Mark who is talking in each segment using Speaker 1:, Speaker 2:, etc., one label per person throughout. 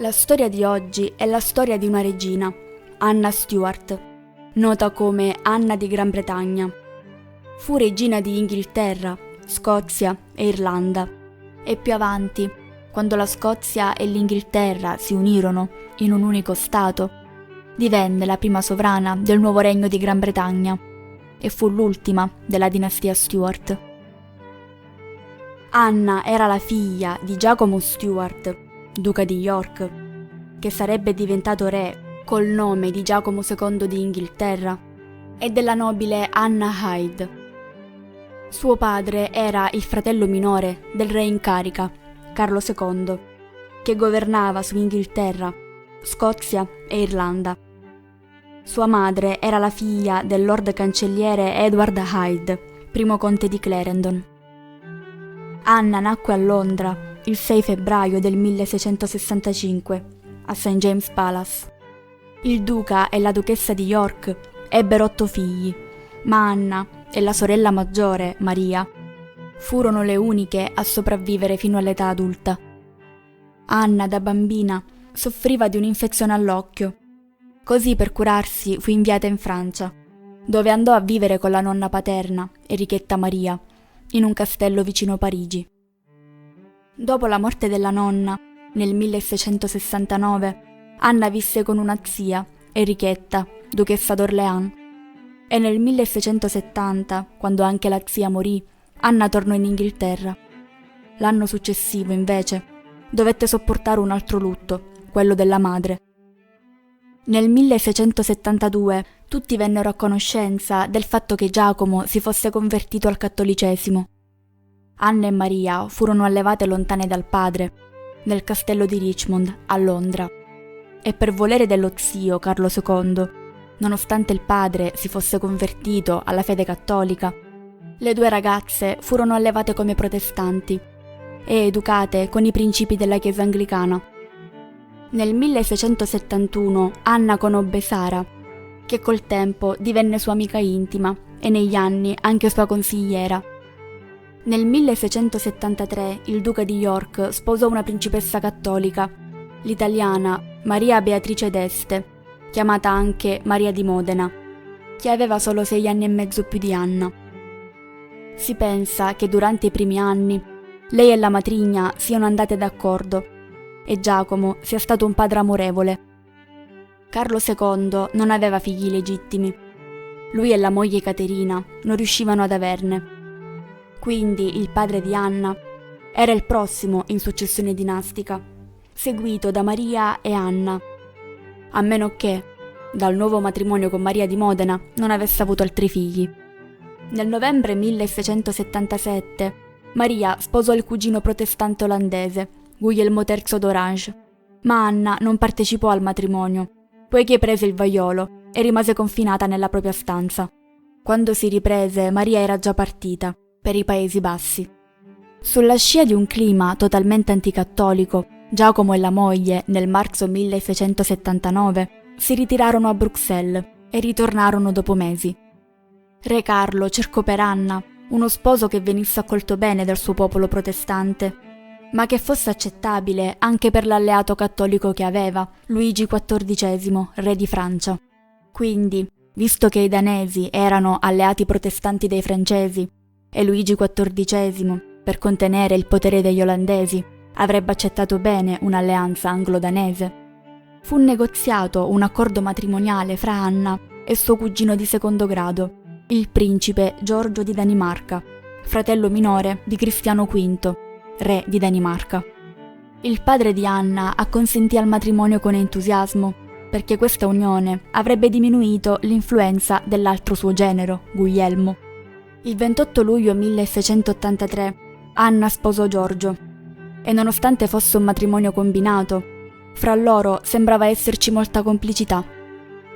Speaker 1: La storia di oggi è la storia di una regina, Anna Stuart, nota come Anna di Gran Bretagna. Fu regina di Inghilterra, Scozia e Irlanda e più avanti, quando la Scozia e l'Inghilterra si unirono in un unico Stato, divenne la prima sovrana del nuovo regno di Gran Bretagna e fu l'ultima della dinastia Stuart. Anna era la figlia di Giacomo Stuart, duca di York, che sarebbe diventato re col nome di Giacomo II di Inghilterra, e della nobile Anna Hyde. Suo padre era il fratello minore del re in carica, Carlo II, che governava su Inghilterra, Scozia e Irlanda. Sua madre era la figlia del lord cancelliere Edward Hyde, primo conte di Clarendon. Anna nacque a Londra il 6 febbraio del 1665 a St. James Palace. Il duca e la duchessa di York ebbero 8 figli, ma Anna e la sorella maggiore, Maria, furono le uniche a sopravvivere fino all'età adulta. Anna, da bambina, soffriva di un'infezione all'occhio. Così, per curarsi, fu inviata in Francia, dove andò a vivere con la nonna paterna, Enrichetta Maria, in un castello vicino Parigi. Dopo la morte della nonna, nel 1669, Anna visse con una zia, Enrichetta, duchessa d'Orléans, e nel 1670, quando anche la zia morì, Anna tornò in Inghilterra. L'anno successivo, invece, dovette sopportare un altro lutto, quello della madre. Nel 1672 tutti vennero a conoscenza del fatto che Giacomo si fosse convertito al cattolicesimo. Anna e Maria furono allevate lontane dal padre, nel castello di Richmond, a Londra, e per volere dello zio Carlo II, nonostante il padre si fosse convertito alla fede cattolica, le due ragazze furono allevate come protestanti e educate con i principi della Chiesa anglicana. Nel 1671 Anna conobbe Sara, che col tempo divenne sua amica intima e negli anni anche sua consigliera. Nel 1673 il duca di York sposò una principessa cattolica, l'italiana Maria Beatrice d'Este, chiamata anche Maria di Modena, che aveva solo 6 anni e mezzo più di Anna. Si pensa che durante i primi anni lei e la matrigna siano andate d'accordo e Giacomo sia stato un padre amorevole. Carlo II non aveva figli legittimi. Lui e la moglie Caterina non riuscivano ad averne. Quindi il padre di Anna era il prossimo in successione dinastica, seguito da Maria e Anna, a meno che, dal nuovo matrimonio con Maria di Modena, non avesse avuto altri figli. Nel novembre 1677 Maria sposò il cugino protestante olandese, Guglielmo III d'Orange, ma Anna non partecipò al matrimonio, poiché prese il vaiolo e rimase confinata nella propria stanza. Quando si riprese, Maria era già partita per i Paesi Bassi. Sulla scia di un clima totalmente anticattolico, Giacomo e la moglie, nel marzo 1679, si ritirarono a Bruxelles e ritornarono dopo mesi. Re Carlo cercò per Anna uno sposo che venisse accolto bene dal suo popolo protestante, ma che fosse accettabile anche per l'alleato cattolico che aveva, Luigi XIV, re di Francia. Quindi, visto che i danesi erano alleati protestanti dei francesi e Luigi XIV, per contenere il potere degli olandesi, avrebbe accettato bene un'alleanza anglo-danese, fu negoziato un accordo matrimoniale fra Anna e suo cugino di secondo grado, il principe Giorgio di Danimarca, fratello minore di Cristiano V, re di Danimarca. Il padre di Anna acconsentì al matrimonio con entusiasmo, perché questa unione avrebbe diminuito l'influenza dell'altro suo genero, Guglielmo. Il 28 luglio 1683 Anna sposò Giorgio, e nonostante fosse un matrimonio combinato, fra loro sembrava esserci molta complicità.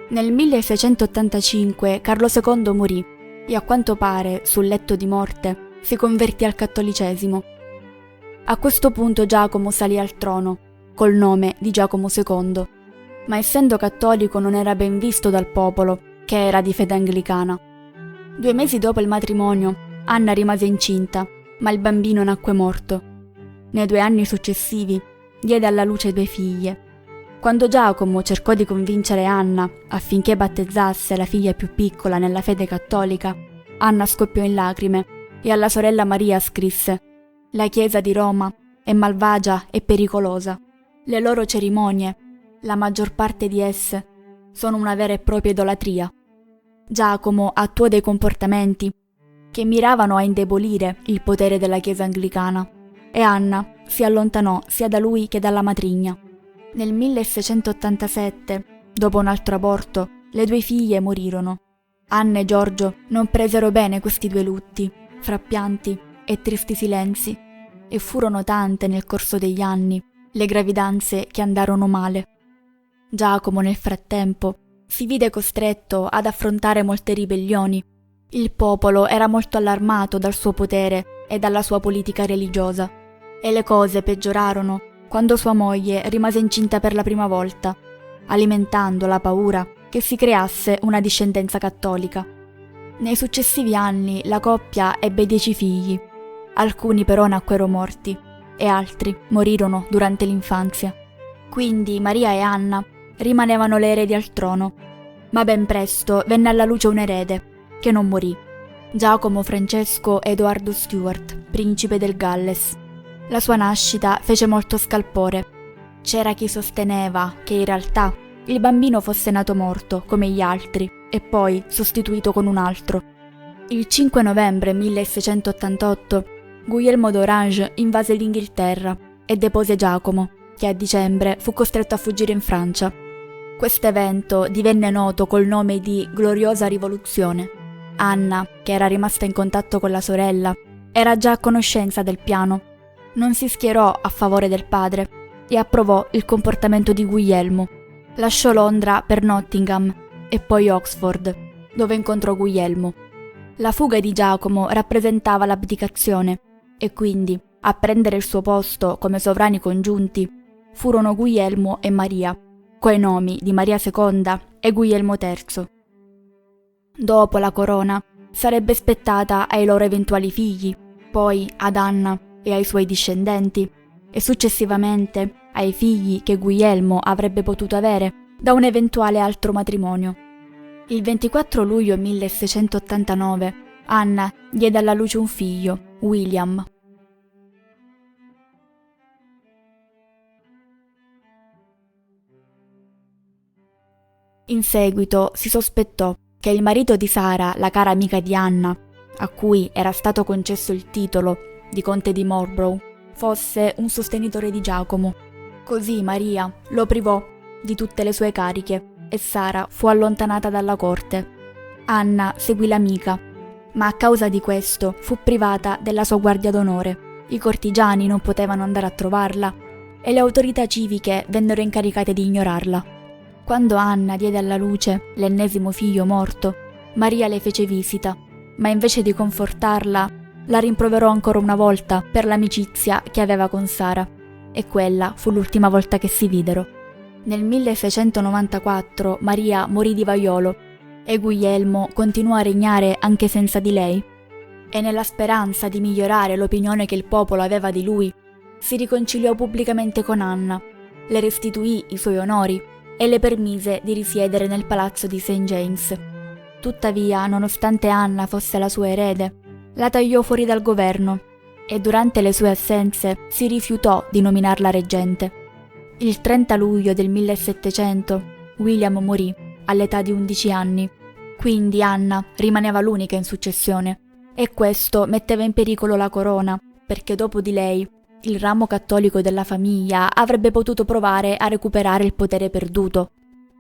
Speaker 1: Nel 1685 Carlo II morì e a quanto pare, sul letto di morte, si convertì al cattolicesimo. A questo punto Giacomo salì al trono, col nome di Giacomo II, ma essendo cattolico non era ben visto dal popolo, che era di fede anglicana. 2 mesi dopo il matrimonio, Anna rimase incinta, ma il bambino nacque morto. Nei 2 anni successivi diede alla luce 2 figlie, Quando Giacomo cercò di convincere Anna affinché battezzasse la figlia più piccola nella fede cattolica, Anna scoppiò in lacrime e alla sorella Maria scrisse: «La Chiesa di Roma è malvagia e pericolosa. Le loro cerimonie, la maggior parte di esse, sono una vera e propria idolatria». Giacomo attuò dei comportamenti che miravano a indebolire il potere della Chiesa anglicana e Anna si allontanò sia da lui che dalla matrigna. Nel 1687, dopo un altro aborto, le 2 figlie morirono. Anna e Giorgio non presero bene questi 2 lutti, fra pianti e tristi silenzi, e furono tante nel corso degli anni le gravidanze che andarono male. Giacomo, nel frattempo, si vide costretto ad affrontare molte ribellioni. Il popolo era molto allarmato dal suo potere e dalla sua politica religiosa, e le cose peggiorarono quando sua moglie rimase incinta per la prima volta, alimentando la paura che si creasse una discendenza cattolica. Nei successivi anni la coppia ebbe 10 figli, alcuni però nacquero morti e altri morirono durante l'infanzia. Quindi Maria e Anna rimanevano le eredi al trono, ma ben presto venne alla luce un erede, che non morì, Giacomo Francesco Edoardo Stuart, principe del Galles. La sua nascita fece molto scalpore. C'era chi sosteneva che in realtà il bambino fosse nato morto, come gli altri, e poi sostituito con un altro. Il 5 novembre 1688 Guglielmo d'Orange invase l'Inghilterra e depose Giacomo, che a dicembre fu costretto a fuggire in Francia. Questo evento divenne noto col nome di Gloriosa Rivoluzione. Anna, che era rimasta in contatto con la sorella, era già a conoscenza del piano. Non si schierò a favore del padre e approvò il comportamento di Guglielmo. Lasciò Londra per Nottingham e poi Oxford, dove incontrò Guglielmo. La fuga di Giacomo rappresentava l'abdicazione e quindi a prendere il suo posto come sovrani congiunti furono Guglielmo e Maria, coi nomi di Maria II e Guglielmo III. Dopo la corona sarebbe spettata ai loro eventuali figli, poi ad Anna e ai suoi discendenti, e successivamente ai figli che Guglielmo avrebbe potuto avere da un eventuale altro matrimonio. Il 24 luglio 1689 Anna diede alla luce un figlio, William. In seguito si sospettò che il marito di Sara, la cara amica di Anna, a cui era stato concesso il titolo di conte di Marlborough, fosse un sostenitore di Giacomo. Così Maria lo privò di tutte le sue cariche e Sara fu allontanata dalla corte. Anna seguì l'amica, ma a causa di questo fu privata della sua guardia d'onore. I cortigiani non potevano andare a trovarla e le autorità civiche vennero incaricate di ignorarla. Quando Anna diede alla luce l'ennesimo figlio morto, Maria le fece visita, ma invece di confortarla, la rimproverò ancora una volta per l'amicizia che aveva con Sara, e quella fu l'ultima volta che si videro. Nel 1694 Maria morì di vaiolo e Guglielmo continuò a regnare anche senza di lei. E nella speranza di migliorare l'opinione che il popolo aveva di lui, si riconciliò pubblicamente con Anna, le restituì i suoi onori e le permise di risiedere nel palazzo di St. James. Tuttavia, nonostante Anna fosse la sua erede, la tagliò fuori dal governo e durante le sue assenze si rifiutò di nominarla reggente. Il 30 luglio del 1700 William morì all'età di 11 anni, quindi Anna rimaneva l'unica in successione e questo metteva in pericolo la corona, perché dopo di lei il ramo cattolico della famiglia avrebbe potuto provare a recuperare il potere perduto.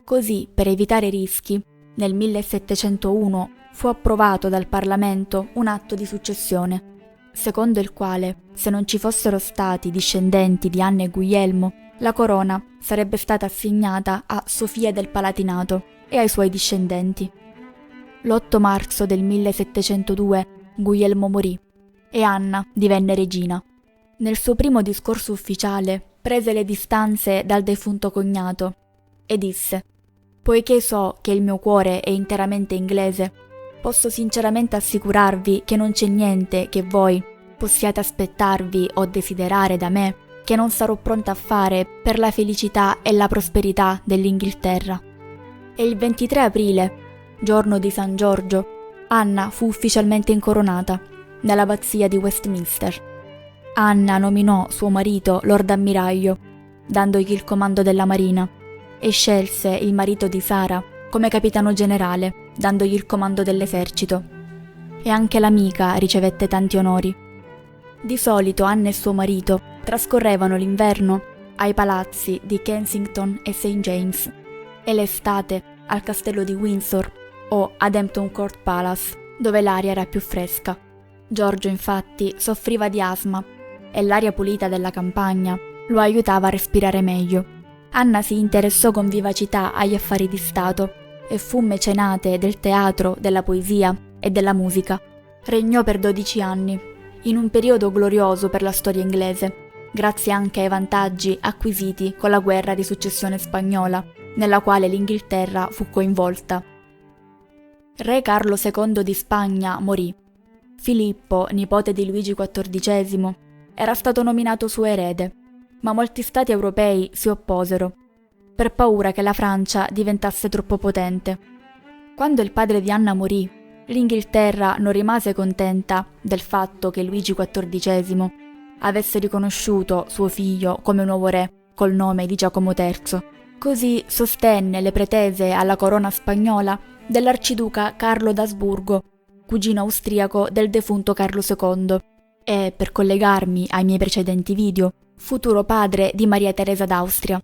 Speaker 1: Così, per evitare rischi, nel 1701 fu approvato dal Parlamento un atto di successione, secondo il quale, se non ci fossero stati discendenti di Anna e Guglielmo, la corona sarebbe stata assegnata a Sofia del Palatinato e ai suoi discendenti. L'8 marzo del 1702 Guglielmo morì e Anna divenne regina. Nel suo primo discorso ufficiale prese le distanze dal defunto cognato e disse: «Poiché so che il mio cuore è interamente inglese, posso sinceramente assicurarvi che non c'è niente che voi possiate aspettarvi o desiderare da me che non sarò pronta a fare per la felicità e la prosperità dell'Inghilterra. E il 23 aprile, giorno di San Giorgio, Anna fu ufficialmente incoronata nell'abbazia di Westminster. Anna nominò suo marito Lord Ammiraglio, dandogli il comando della marina, e scelse il marito di Sara come capitano generale, dandogli il comando dell'esercito. E anche l'amica ricevette tanti onori. Di solito Anna e suo marito trascorrevano l'inverno ai palazzi di Kensington e St. James e l'estate al castello di Windsor o ad Hampton Court Palace, dove l'aria era più fresca. Giorgio infatti soffriva di asma e l'aria pulita della campagna lo aiutava a respirare meglio. Anna si interessò con vivacità agli affari di Stato e fu mecenate del teatro, della poesia e della musica. Regnò per 12 anni, in un periodo glorioso per la storia inglese, grazie anche ai vantaggi acquisiti con la guerra di successione spagnola, nella quale l'Inghilterra fu coinvolta. Re Carlo II di Spagna morì. Filippo, nipote di Luigi XIV, era stato nominato suo erede, ma molti stati europei si opposero, per paura che la Francia diventasse troppo potente. Quando il padre di Anna morì, l'Inghilterra non rimase contenta del fatto che Luigi XIV avesse riconosciuto suo figlio come nuovo re col nome di Giacomo III. Così sostenne le pretese alla corona spagnola dell'arciduca Carlo d'Asburgo, cugino austriaco del defunto Carlo II, e, per collegarmi ai miei precedenti video, futuro padre di Maria Teresa d'Austria.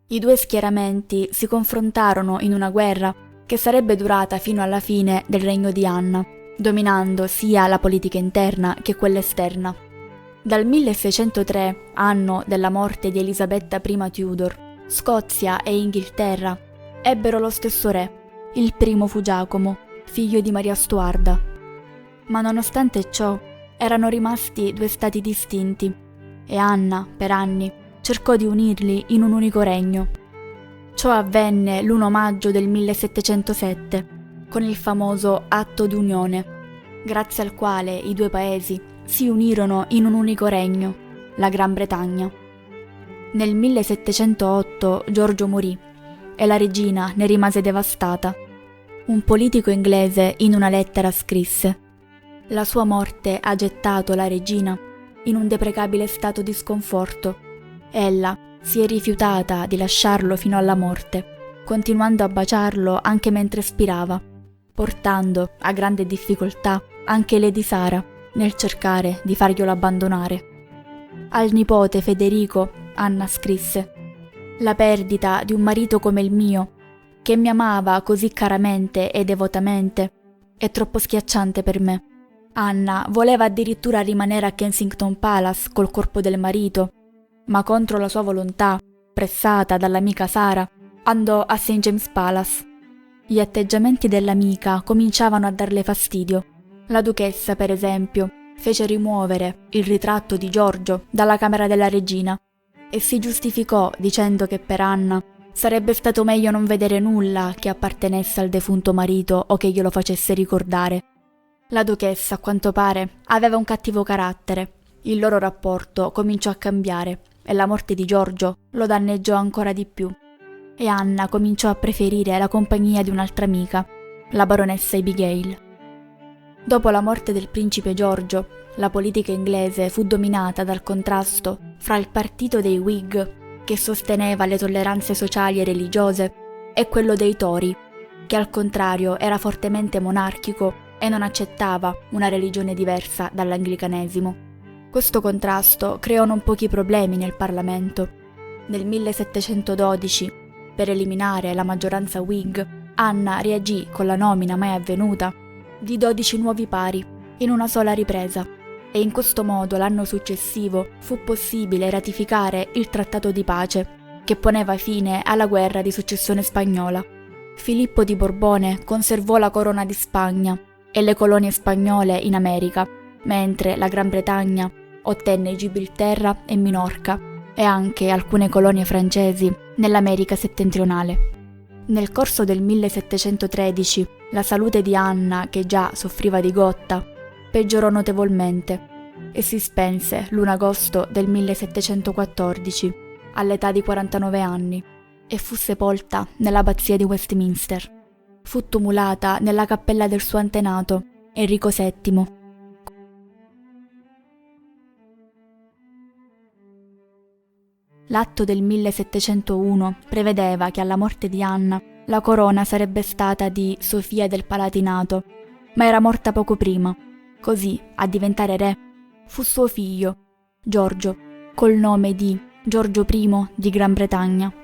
Speaker 1: I due schieramenti si confrontarono in una guerra che sarebbe durata fino alla fine del regno di Anna, dominando sia la politica interna che quella esterna. Dal 1603, anno della morte di Elisabetta I Tudor, Scozia e Inghilterra ebbero lo stesso re. Il primo fu Giacomo, figlio di Maria Stuarda. Ma nonostante ciò, erano rimasti due stati distinti e Anna, per anni, cercò di unirli in un unico regno. Ciò avvenne l'1 maggio del 1707, con il famoso Atto d'Unione, grazie al quale i due paesi si unirono in un unico regno, la Gran Bretagna. Nel 1708 Giorgio morì e la regina ne rimase devastata. Un politico inglese in una lettera scrisse: «La sua morte ha gettato la regina in un deprecabile stato di sconforto. Ella si è rifiutata di lasciarlo fino alla morte, continuando a baciarlo anche mentre spirava, portando a grande difficoltà anche Lady Sara nel cercare di farglielo abbandonare». Al nipote Federico Anna scrisse: «La perdita di un marito come il mio, che mi amava così caramente e devotamente, è troppo schiacciante per me». Anna voleva addirittura rimanere a Kensington Palace col corpo del marito, ma contro la sua volontà, pressata dall'amica Sara, andò a St. James Palace. Gli atteggiamenti dell'amica cominciavano a darle fastidio. La duchessa, per esempio, fece rimuovere il ritratto di Giorgio dalla camera della regina e si giustificò dicendo che per Anna sarebbe stato meglio non vedere nulla che appartenesse al defunto marito o che glielo facesse ricordare. La duchessa, a quanto pare, aveva un cattivo carattere. Il loro rapporto cominciò a cambiare e la morte di Giorgio lo danneggiò ancora di più. E Anna cominciò a preferire la compagnia di un'altra amica, la baronessa Abigail. Dopo la morte del principe Giorgio, la politica inglese fu dominata dal contrasto fra il partito dei Whig, che sosteneva le tolleranze sociali e religiose, e quello dei Tory, che al contrario era fortemente monarchico e non accettava una religione diversa dall'anglicanesimo. Questo contrasto creò non pochi problemi nel Parlamento. Nel 1712, per eliminare la maggioranza Whig, Anna reagì con la nomina mai avvenuta di 12 nuovi pari in una sola ripresa, e in questo modo l'anno successivo fu possibile ratificare il trattato di pace che poneva fine alla guerra di successione spagnola. Filippo di Borbone conservò la corona di Spagna e le colonie spagnole in America, mentre la Gran Bretagna ottenne Gibilterra e Minorca e anche alcune colonie francesi nell'America settentrionale. Nel corso del 1713 la salute di Anna, che già soffriva di gotta, peggiorò notevolmente e si spense l'1 agosto del 1714 all'età di 49 anni e fu sepolta nell'abbazia di Westminster. Fu tumulata nella cappella del suo antenato, Enrico VII. L'atto del 1701 prevedeva che alla morte di Anna la corona sarebbe stata di Sofia del Palatinato, ma era morta poco prima. Così, a diventare re, fu suo figlio, Giorgio, col nome di Giorgio I di Gran Bretagna.